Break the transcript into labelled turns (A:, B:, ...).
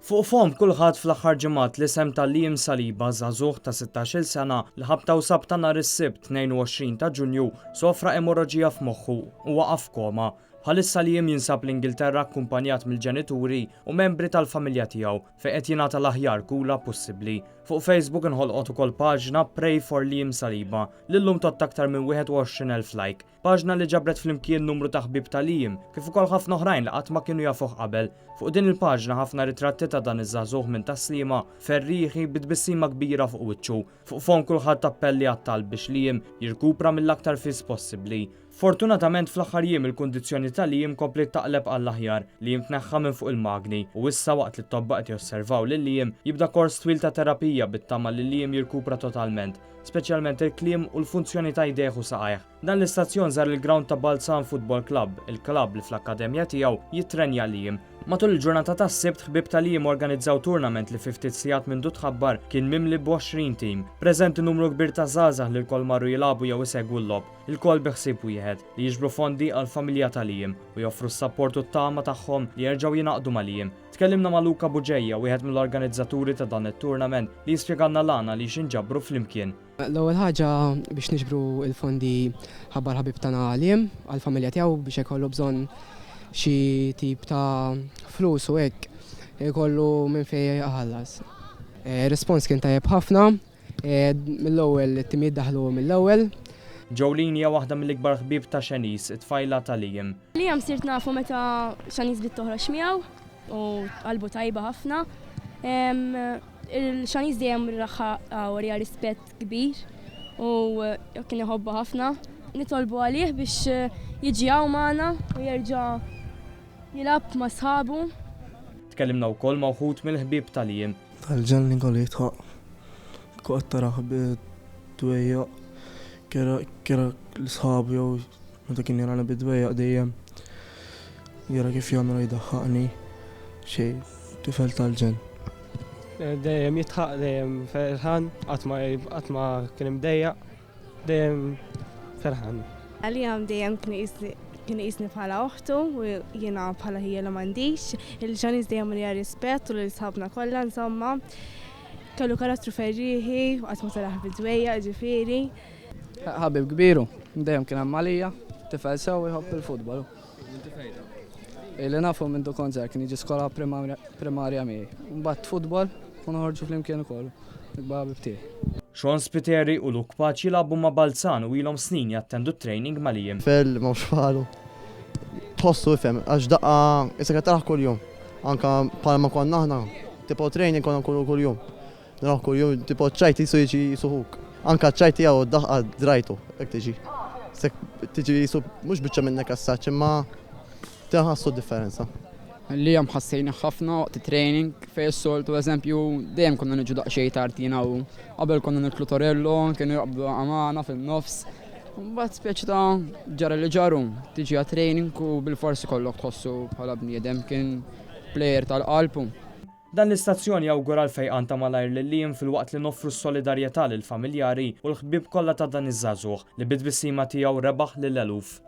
A: Fuq fom kulħadd fl-aħħar ġimgħat l-isem ta' Liam Saliba żagħżugħ ta' 16-il sena li ħabta u sabta nhar is-Sibt 22 ta' Ġunju sofra emorraġija f'moħħu u waqaf koma. Bħalissa Liam jinsab l-Ingilterra akkumpanjat mill-ġenituri u membri tal-familja tiegħu fejn qed jingħata l-aħjar kura possibbli. Fuq Facebook inħolqot ukoll paġna Pray for Liam Saliba li llum tot aktar minn 21,000 like. Paġna li ġabret flimkien numru ta' ħbieb ta' Liam kif ukoll ħafna oħrajn li qatt ma kienu jafuh qabel. Fuq din il-paġna ħafna ritratti ta' dan iż-żagħżugħ minn taslima ferrieħi bitbissima kbira fuq wiċċu. Fuq fond kulħadd tappelli għat-talb biex Liam jirkupra mill-aktar fis possibbli. Fortunatament fl-aħħar jiem il-kundizzjoni ta' Liam komplet taqleb għall-aħjar. Liam tneħħa minn fuq il-magni u issa waqt li t-tobba qed josservaw lil Liam jibda kors twil ta' terapija bit-tama li Liam jirkupra totalment, speċjalment il-kliem u l-funzjoni ta' jdejh u saqajh. Dan l-istazzjon żar il-ground ta' Balzan Football Club, il-klabb li fl-akkademja tiegħu jitrenja Liam. Matul il-ġurnata tas-Sibt ħbieb ta' Liam organizzaw turnament li 50 sigħat minn tħabbar kien mimli b'20 tim. Preżenti numru kbir ta' żgħażagħ li l-kol marru jilagħbu jew isegwu l-lob. Il-kol biħsieb wieħed li jiġbru fondi għall-familja ta' Liam u joffru s-sapport u t-tama tagħhom li jerġgħu jingħaqdu ma' Liam. Tkellimna ma' Luka Buġejja, wieħed mill-organizzaturi ta' dan it-turnament li jispjegalna l-għana li xinġabru flimkien.
B: L-ewwel ħaġa biex niġbru l-fondi ħabbar ħabib tagħna Liam għall-familja tiegħu biex ikollu bżonn xi tip ta' flus u hekk ikollu minn fejn jaħallas. Respons kien tajjeb ħafna, mill-ewwel it-timijiet daħlu mill-ewwel.
A: Jolene hija waħda mill-ikbar ħbieb ta' Xenice, it-tfajla ta' Liam.
C: Liam sirt nafu meta Xenice bdiet toħroġ miegħu u qalbu tajba ħafna. Il-Xenice dejjem raħħa warja rispett kbir u kien iħobba ħafna. Nitolbu għalih biex jiġi hawn magħna u jerġa' jilab ma' sħabu.
A: Tkellimna wkoll ma' wħud mill-ħbieb ta' Liam.
D: Tal-ġen li kolli jitħaq. Kont taraħ bid-dwejja. Kera l-sħabu jew meta kien jarana bid-dwejja dejjem. Jara kif jagħmel jdaħħaqni xej tifel tal-ġen.
E: Dejjem jitħaq, dejjem ferħan, qatt ma kien imdejjaq, dejjem ferħan.
F: Liam dejjem kien jisni bħala uħtu u jiena bħala hija li m'għandix. Il-Xenice dejjem li rispett u l-sħabna kollha insomma. Kellu karattru ferrieħi u qatt ma taraħ bid-dwejja ġifieri.
G: Ħabib kbiru, dejjem kien hemm għalija, tifel sew jħobb il-futbol. Illi nafu minn du konċer kien jiġi skola primarja miegħi. Mbagħad futbol u noħorġu flimkien ukoll. Il-ħabib tiegħi.
A: Sean Spiteri u Luke Paċi jilagħbu ma' Balzan u ilhom snin jattendu training ma' Liam.
D: Fel ma' xfalu. Tħossu ifhem għax daqqa issa qed taraħ kuljum. Anka bħalma konna aħna tipo training konna kuljum. Naraħ kuljum tipo ċajt jisu jiġi jisuħuk. Anka ċajt jew daqqa drajtu hekk tiġi. Tiġi jisu mhux biċċa minnek assaċ imma teħassu differenza.
G: Liam ħassejna ħafna waqt training fejn is-soltu eżempju dejjem konna niġu daqsxejn tartina u qabel konna nitlu torello, kienu jaqbdu għamana fin-nofs. Mbagħad speċi ta' ġara li ġaru tiġi training u bil-forsi kollok tħossu bħala bniedem kien plejer tal-qalbu.
A: Dan l-istazzjon jawgura l-fejqan ta' malajr lil Liam fil-waqt li noffru s-solidarjetà lil familjari u l-ħbieb kollha ta' dan iż-żagħżugħ li bit-bissima tiegħu rebaħ lil eluf.